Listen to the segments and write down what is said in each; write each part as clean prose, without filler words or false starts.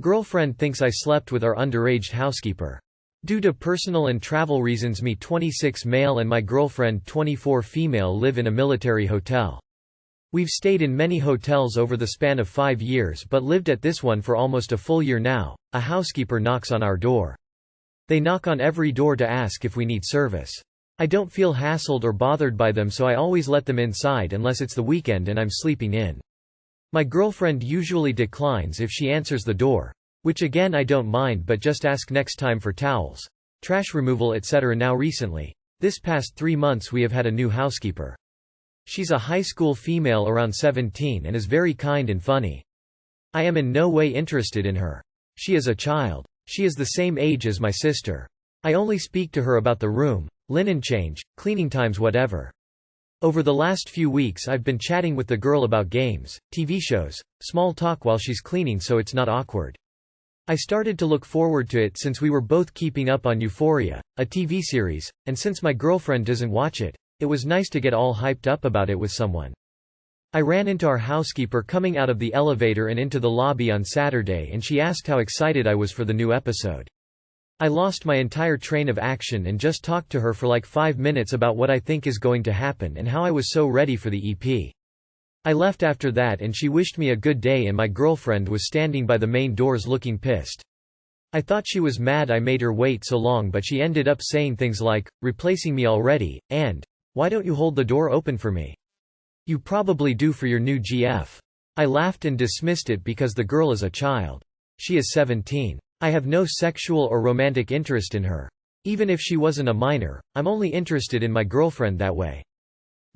Girlfriend thinks I slept with our underaged housekeeper. Due to personal and travel reasons, me 26 male and my girlfriend 24 female live in a military hotel. We've stayed in many hotels over the span of 5 years but lived at this one for almost a full year now. A housekeeper knocks on our door. They knock on every door to ask if we need service. I don't feel hassled or bothered by them, so I always let them inside unless it's the weekend and I'm sleeping in. My girlfriend usually declines if she answers the door, which again I don't mind, but just ask next time for towels, trash removal, etc. Now recently, this past 3 months, we have had a new housekeeper. She's a high school female around 17 and is very kind and funny. I am in no way interested in her. She is a child. She is the same age as my sister. I only speak to her about the room, linen change, cleaning times, whatever. Over the last few weeks I've been chatting with the girl about games, TV shows, small talk while she's cleaning, so it's not awkward. I started to look forward to it since we were both keeping up on Euphoria, a TV series, and since my girlfriend doesn't watch it, it was nice to get all hyped up about it with someone. I ran into our housekeeper coming out of the elevator and into the lobby on Saturday, and she asked how excited I was for the new episode. I lost my entire train of action and just talked to her for like 5 minutes about what I think is going to happen and how I was so ready for the EP. I left after that and she wished me a good day, and my girlfriend was standing by the main doors looking pissed. I thought she was mad I made her wait so long, but she ended up saying things like, "Replacing me already?" and "Why don't you hold the door open for me? You probably do for your new GF." I laughed and dismissed it because the girl is a child. She is 17. I have no sexual or romantic interest in her. Even if she wasn't a minor, I'm only interested in my girlfriend that way.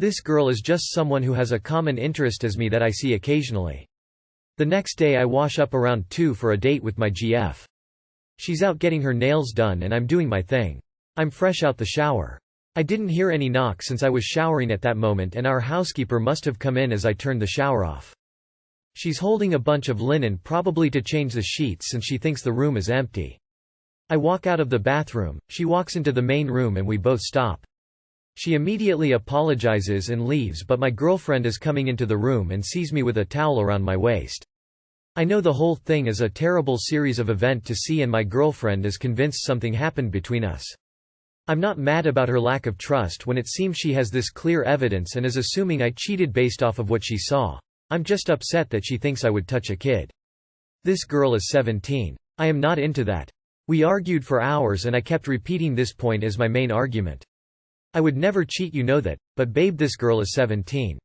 This girl is just someone who has a common interest as me that I see occasionally. The next day I wash up around 2 for a date with my GF. She's out getting her nails done and I'm doing my thing. I'm fresh out the shower. I didn't hear any knock since I was showering at that moment, and our housekeeper must have come in as I turned the shower off. She's holding a bunch of linen, probably to change the sheets, since she thinks the room is empty. I walk out of the bathroom, she walks into the main room, and we both stop. She immediately apologizes and leaves, but my girlfriend is coming into the room and sees me with a towel around my waist. I know the whole thing is a terrible series of events to see, and my girlfriend is convinced something happened between us. I'm not mad about her lack of trust when it seems she has this clear evidence and is assuming I cheated based off of what she saw. I'm just upset that she thinks I would touch a kid. This girl is 17. I am not into that. We argued for hours and I kept repeating this point as my main argument. I would never cheat, you know that, but babe, this girl is 17.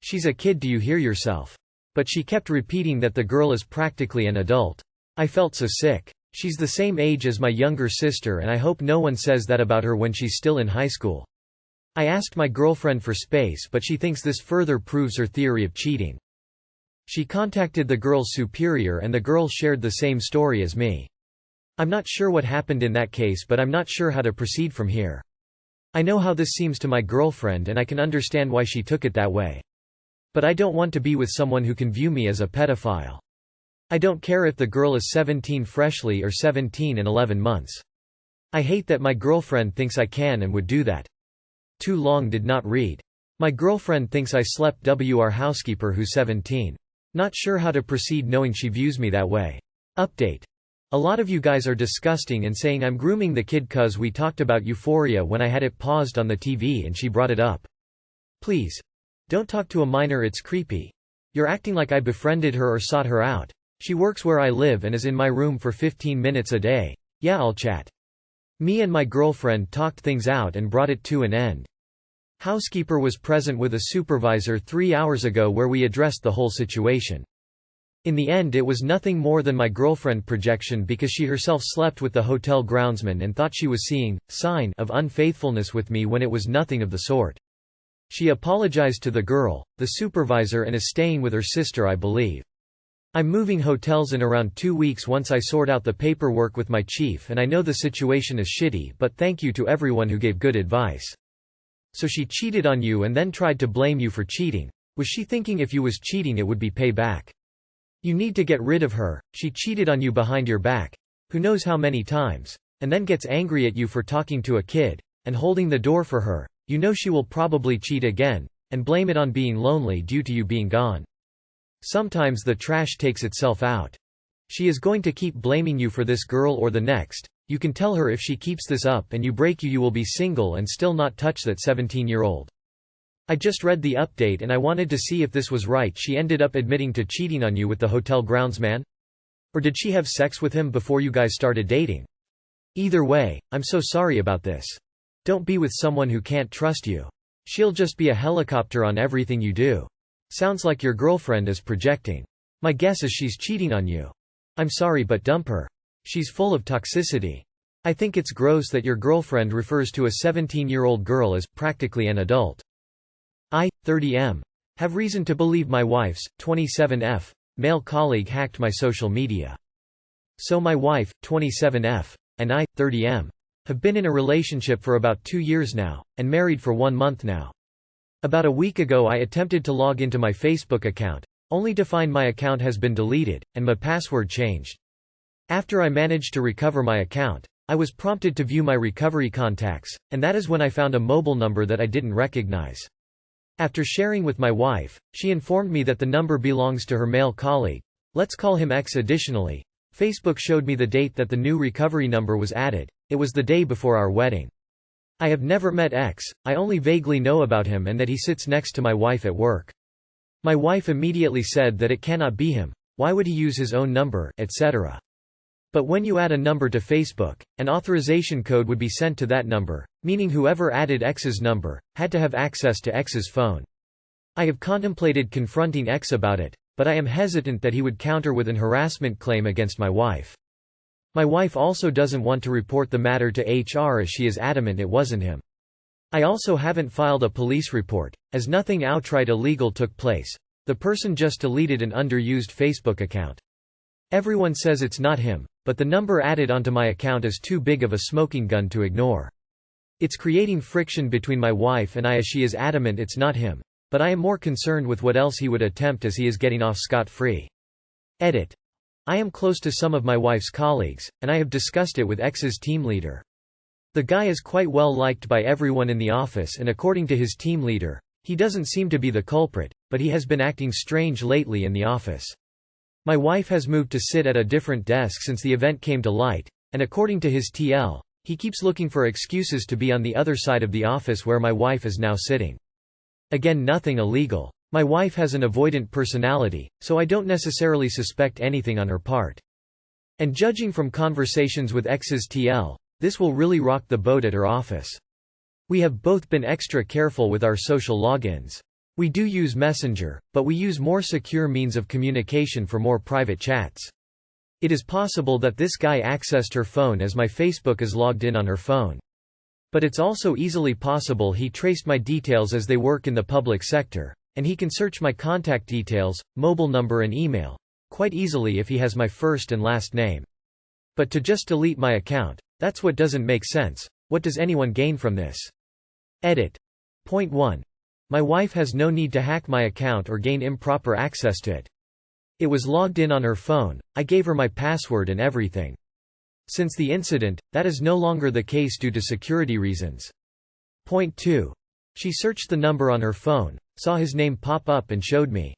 She's a kid, do you hear yourself? But she kept repeating that the girl is practically an adult. I felt so sick. She's the same age as my younger sister, and I hope no one says that about her when she's still in high school. I asked my girlfriend for space, but she thinks this further proves her theory of cheating. She contacted the girl's superior and the girl shared the same story as me. I'm not sure what happened in that case, but I'm not sure how to proceed from here. I know how this seems to my girlfriend and I can understand why she took it that way. But I don't want to be with someone who can view me as a pedophile. I don't care if the girl is 17 freshly or 17 and 11 months. I hate that my girlfriend thinks I can and would do that. Too long did not read. My girlfriend thinks I slept with our housekeeper who's 17. Not sure how to proceed knowing she views me that way. Update. A lot of you guys are disgusting and saying I'm grooming the kid cuz we talked about Euphoria when I had it paused on the TV and she brought it up. Please. Don't talk to a minor, it's creepy. You're acting like I befriended her or sought her out. She works where I live and is in my room for 15 minutes a day. Yeah, I'll chat. Me and my girlfriend talked things out and brought it to an end. Housekeeper was present with a supervisor 3 hours ago where we addressed the whole situation. In the end, it was nothing more than my girlfriend projection because she herself slept with the hotel groundsman and thought she was seeing sign of unfaithfulness with me when it was nothing of the sort. She apologized to the girl, the supervisor, and is staying with her sister, I believe. I'm moving hotels in around 2 weeks once I sort out the paperwork with my chief, and I know the situation is shitty, but thank you to everyone who gave good advice. So she cheated on you and then tried to blame you for cheating. Was she thinking if you was cheating it would be payback? You need to get rid of her. She cheated on you behind your back, who knows how many times, and then gets angry at you for talking to a kid, and holding the door for her. You know she will probably cheat again, and blame it on being lonely due to you being gone. Sometimes the trash takes itself out. She is going to keep blaming you for this girl or the next. You can tell her if she keeps this up and you break you will be single and still not touch that 17-year-old. I just read the update and I wanted to see if this was right. She ended up admitting to cheating on you with the hotel groundsman? Or did she have sex with him before you guys started dating? Either way, I'm so sorry about this. Don't be with someone who can't trust you. She'll just be a helicopter on everything you do. Sounds like your girlfriend is projecting. My guess is she's cheating on you. I'm sorry, but dump her. She's full of toxicity. I think it's gross that your girlfriend refers to a 17-year-old girl as practically an adult. I, 30M, have reason to believe my wife's, 27F, male colleague hacked my social media. So my wife, 27F, and I, 30M, have been in a relationship for about 2 years now, and married for 1 month now. About a week ago I attempted to log into my Facebook account, only to find my account has been deleted, and my password changed. After I managed to recover my account, I was prompted to view my recovery contacts, and that is when I found a mobile number that I didn't recognize. After sharing with my wife, she informed me that the number belongs to her male colleague. Let's call him X. Additionally, Facebook showed me the date that the new recovery number was added. It was the day before our wedding. I have never met X, I only vaguely know about him and that he sits next to my wife at work. My wife immediately said that it cannot be him. Why would he use his own number, etc. But when you add a number to Facebook, an authorization code would be sent to that number, meaning whoever added X's number had to have access to X's phone. I have contemplated confronting X about it, but I am hesitant that he would counter with an harassment claim against my wife. My wife also doesn't want to report the matter to HR as she is adamant it wasn't him. I also haven't filed a police report, as nothing outright illegal took place. The person just deleted an underused Facebook account. Everyone says it's not him, but the number added onto my account is too big of a smoking gun to ignore. It's creating friction between my wife and I as she is adamant it's not him, but I am more concerned with what else he would attempt as he is getting off scot-free. Edit. I am close to some of my wife's colleagues, and I have discussed it with X's team leader. The guy is quite well liked by everyone in the office and according to his team leader, he doesn't seem to be the culprit, but he has been acting strange lately in the office. My wife has moved to sit at a different desk since the event came to light, and according to his TL, he keeps looking for excuses to be on the other side of the office where my wife is now sitting. Again, nothing illegal. My wife has an avoidant personality, so I don't necessarily suspect anything on her part. And judging from conversations with X's TL, this will really rock the boat at her office. We have both been extra careful with our social logins. We do use Messenger, but we use more secure means of communication for more private chats. It is possible that this guy accessed her phone as my Facebook is logged in on her phone. But it's also easily possible he traced my details as they work in the public sector, and he can search my contact details, mobile number and email, quite easily if he has my first and last name. But to just delete my account, that's what doesn't make sense. What does anyone gain from this? Edit. Point 1. My wife has no need to hack my account or gain improper access to it. It was logged in on her phone, I gave her my password and everything. Since the incident, that is no longer the case due to security reasons. Point 2. She searched the number on her phone, saw his name pop up and showed me.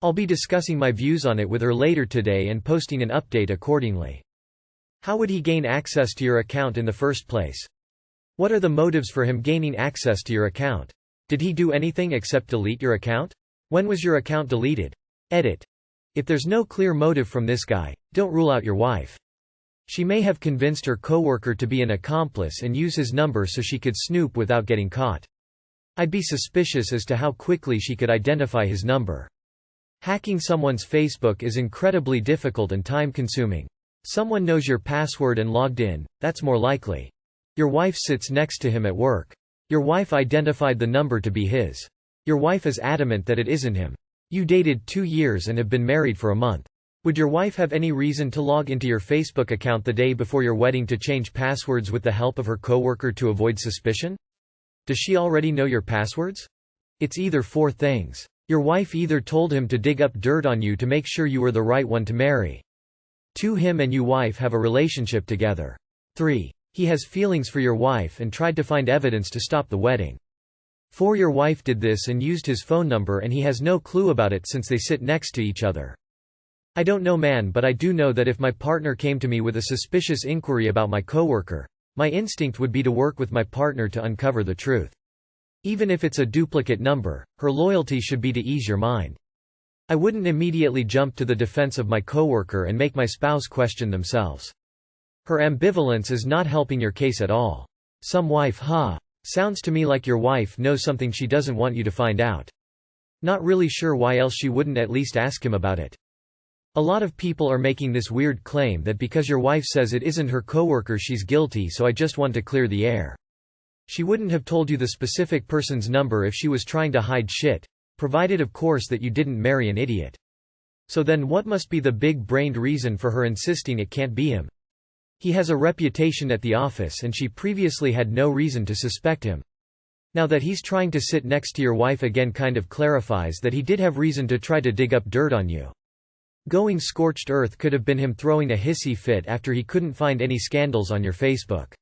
I'll be discussing my views on it with her later today and posting an update accordingly. How would he gain access to your account in the first place? What are the motives for him gaining access to your account? Did he do anything except delete your account? When was your account deleted? Edit. If there's no clear motive from this guy, don't rule out your wife. She may have convinced her coworker to be an accomplice and use his number so she could snoop without getting caught. I'd be suspicious as to how quickly she could identify his number. Hacking someone's Facebook is incredibly difficult and time-consuming. Someone knows your password and logged in, that's more likely. Your wife sits next to him at work. Your wife identified the number to be his. Your wife is adamant that it isn't him. You dated 2 years and have been married for a month. Would your wife have any reason to log into your Facebook account the day before your wedding to change passwords with the help of her coworker to avoid suspicion? Does she already know your passwords? It's either 4 things. Your wife either told him to dig up dirt on you to make sure you were the right one to marry. 2. Him and your wife have a relationship together. 3. He has feelings for your wife and tried to find evidence to stop the wedding. 4. Your wife did this and used his phone number and he has no clue about it since they sit next to each other. I don't know man, but I do know that if my partner came to me with a suspicious inquiry about my coworker, my instinct would be to work with my partner to uncover the truth. Even if it's a duplicate number, her loyalty should be to ease your mind. I wouldn't immediately jump to the defense of my coworker and make my spouse question themselves. Her ambivalence is not helping your case at all. Some wife, sounds to me like your wife knows something she doesn't want you to find out. Not really sure why else she wouldn't at least ask him about it. A lot of people are making this weird claim that because your wife says it isn't her coworker she's guilty, so I just want to clear the air. She wouldn't have told you the specific person's number if she was trying to hide shit, provided of course that you didn't marry an idiot. So then what must be the big-brained reason for her insisting it can't be him? He has a reputation at the office and she previously had no reason to suspect him. Now that he's trying to sit next to your wife again kind of clarifies that he did have reason to try to dig up dirt on you. Going scorched earth could have been him throwing a hissy fit after he couldn't find any scandals on your Facebook.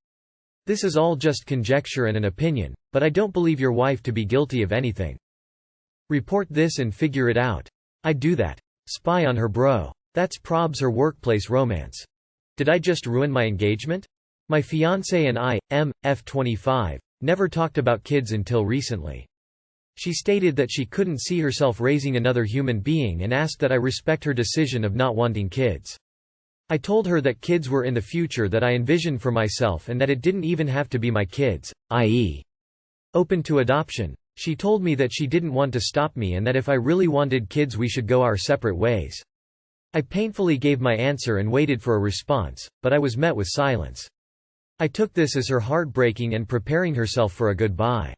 This is all just conjecture and an opinion, but I don't believe your wife to be guilty of anything. Report this and figure it out. I'd do that. Spy on her bro. That's probs her workplace romance. Did I just ruin my engagement? My fiancé and I, F25, never talked about kids until recently. She stated that she couldn't see herself raising another human being and asked that I respect her decision of not wanting kids. I told her that kids were in the future that I envisioned for myself and that it didn't even have to be my kids, i.e. open to adoption. She told me that she didn't want to stop me and that if I really wanted kids we should go our separate ways. I painfully gave my answer and waited for a response, but I was met with silence. I took this as her heartbreaking and preparing herself for a goodbye.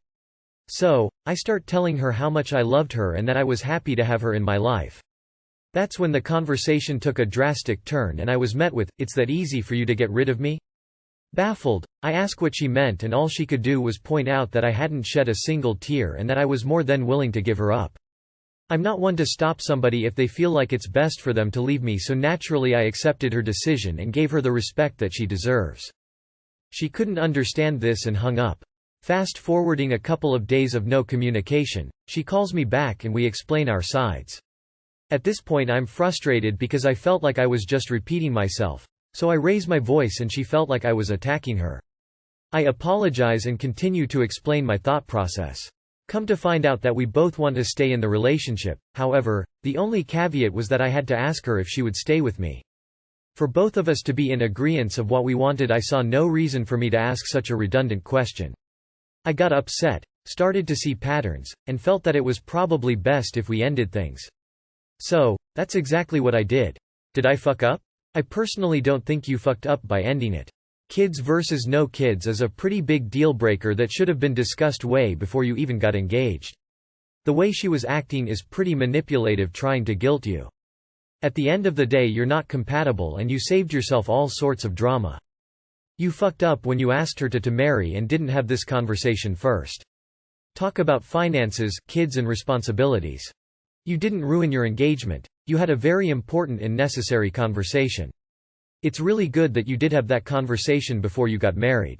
So, I start telling her how much I loved her and that I was happy to have her in my life. That's when the conversation took a drastic turn and I was met with, "It's that easy for you to get rid of me?" Baffled, I asked what she meant and all she could do was point out that I hadn't shed a single tear and that I was more than willing to give her up. I'm not one to stop somebody if they feel like it's best for them to leave me, so naturally I accepted her decision and gave her the respect that she deserves. She couldn't understand this and hung up. Fast forwarding a couple of days of no communication, she calls me back and we explain our sides. At this point I'm frustrated because I felt like I was just repeating myself, so I raise my voice and she felt like I was attacking her. I apologize and continue to explain my thought process. Come to find out that we both want to stay in the relationship, however, the only caveat was that I had to ask her if she would stay with me. For both of us to be in agreeance of what we wanted, I saw no reason for me to ask such a redundant question. I got upset, started to see patterns, and felt that it was probably best if we ended things. So, that's exactly what I did. Did I fuck up? I personally don't think you fucked up by ending it. Kids versus no kids is a pretty big deal breaker that should have been discussed way before you even got engaged. The way she was acting is pretty manipulative, trying to guilt you. At the end of the day you're not compatible and you saved yourself all sorts of drama. You fucked up when you asked her to marry and didn't have this conversation first. Talk about finances, kids and responsibilities. You didn't ruin your engagement, you had a very important and necessary conversation. It's really good that you did have that conversation before you got married.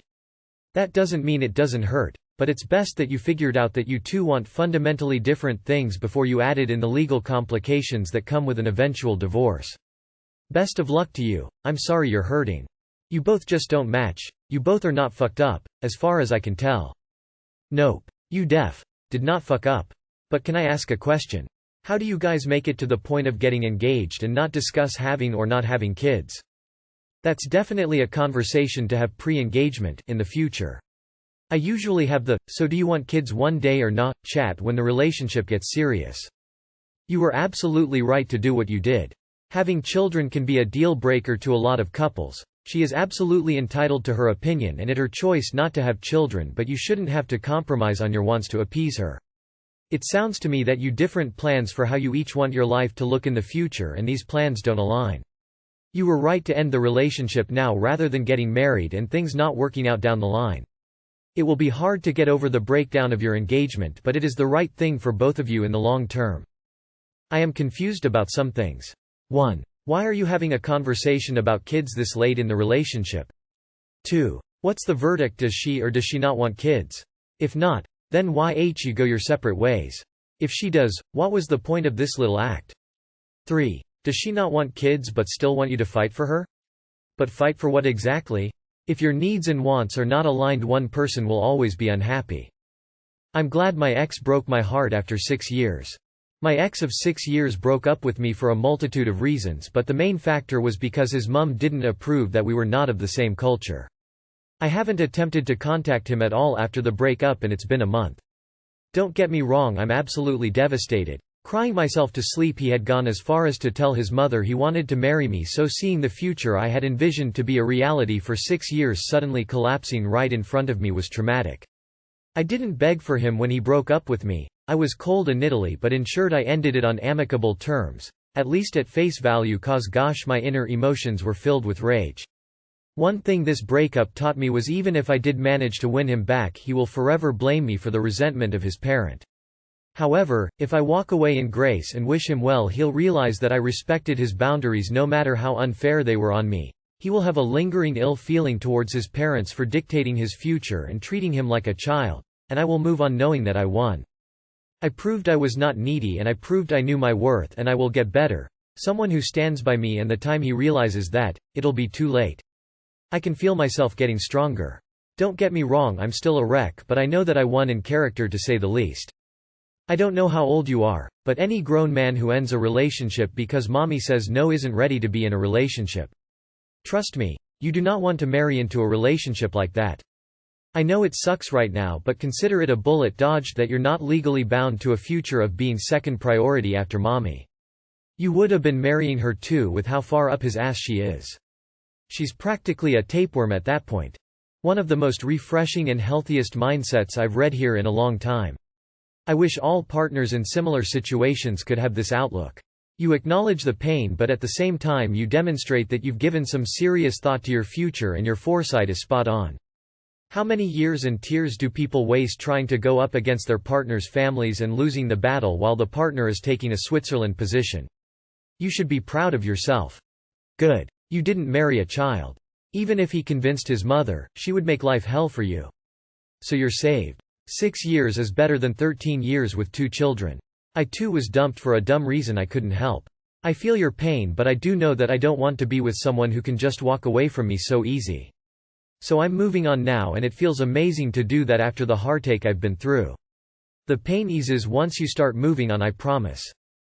That doesn't mean it doesn't hurt, but it's best that you figured out that you two want fundamentally different things before you added in the legal complications that come with an eventual divorce. Best of luck to you. I'm sorry you're hurting. You both just don't match. You both are not fucked up, as far as I can tell. Nope. You did not fuck up. But can I ask a question? How do you guys make it to the point of getting engaged and not discuss having or not having kids? That's definitely a conversation to have pre-engagement in the future. I usually have the, "So do you want kids one day or not?" chat when the relationship gets serious. You were absolutely right to do what you did. Having children can be a deal breaker to a lot of couples. She is absolutely entitled to her opinion and it's her choice not to have children, but you shouldn't have to compromise on your wants to appease her. It sounds to me that you different plans for how you each want your life to look in the future and these plans don't align. You were right to end the relationship now rather than getting married and things not working out down the line. It will be hard to get over the breakdown of your engagement, but it is the right thing for both of you in the long term. I am confused about some things. 1. Why are you having a conversation about kids this late in the relationship? 2. What's the verdict? Does she or does she not want kids? If not, then why you go your separate ways? If she does, what was the point of this little act? 3. Does she not want kids but still want you to fight for her? But fight for what exactly? If your needs and wants are not aligned, one person will always be unhappy. I'm glad my ex broke my heart after 6 years. My ex of 6 years broke up with me for a multitude of reasons, but the main factor was because his mum didn't approve that we were not of the same culture. I haven't attempted to contact him at all after the breakup, and it's been a month. Don't get me wrong, I'm absolutely devastated. Crying myself to sleep. He had gone as far as to tell his mother he wanted to marry me, so seeing the future I had envisioned to be a reality for 6 years suddenly collapsing right in front of me was traumatic. I didn't beg for him when he broke up with me. I was cold initially but ensured I ended it on amicable terms, at least at face value, cause gosh, my inner emotions were filled with rage. One thing this breakup taught me was even if I did manage to win him back, he will forever blame me for the resentment of his parent. However, if I walk away in grace and wish him well, he'll realize that I respected his boundaries no matter how unfair they were on me. He will have a lingering ill feeling towards his parents for dictating his future and treating him like a child, and I will move on knowing that I won. I proved I was not needy, and I proved I knew my worth, and I will get better. Someone who stands by me, and the time he realizes that, it'll be too late. I can feel myself getting stronger. Don't get me wrong, I'm still a wreck, but I know that I won in character, to say the least. I don't know how old you are, but any grown man who ends a relationship because mommy says no isn't ready to be in a relationship. Trust me, you do not want to marry into a relationship like that. I know it sucks right now, but consider it a bullet dodged that you're not legally bound to a future of being second priority after mommy. You would have been marrying her too with how far up his ass she is. She's practically a tapeworm at that point. One of the most refreshing and healthiest mindsets I've read here in a long time. I wish all partners in similar situations could have this outlook. You acknowledge the pain, but at the same time you demonstrate that you've given some serious thought to your future and your foresight is spot on. How many years and tears do people waste trying to go up against their partners' families and losing the battle while the partner is taking a Switzerland position? You should be proud of yourself. Good. You didn't marry a child. Even if he convinced his mother, she would make life hell for you. So you're saved. 6 years is better than 13 years with 2 children. I too was dumped for a dumb reason I couldn't help. I feel your pain, but I do know that I don't want to be with someone who can just walk away from me so easy. So I'm moving on now, and it feels amazing to do that after the heartache I've been through. The pain eases once you start moving on, I promise.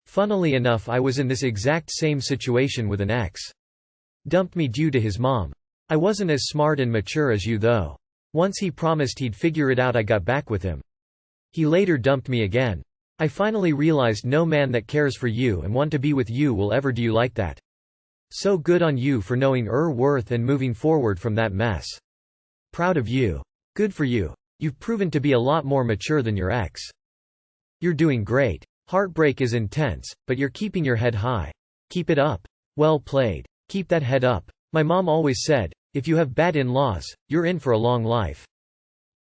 Funnily enough, I was in this exact same situation with an ex. Dumped me due to his mom. I wasn't as smart and mature as you though. Once he promised he'd figure it out, I got back with him. He later dumped me again. I finally realized no man that cares for you and want to be with you will ever do you like that. So good on you for knowing your worth and moving forward from that mess. Proud of you. Good for you. You've proven to be a lot more mature than your ex. You're doing great. Heartbreak is intense, but you're keeping your head high. Keep it up. Well played. Keep that head up. My mom always said, if you have bad in-laws, you're in for a long life.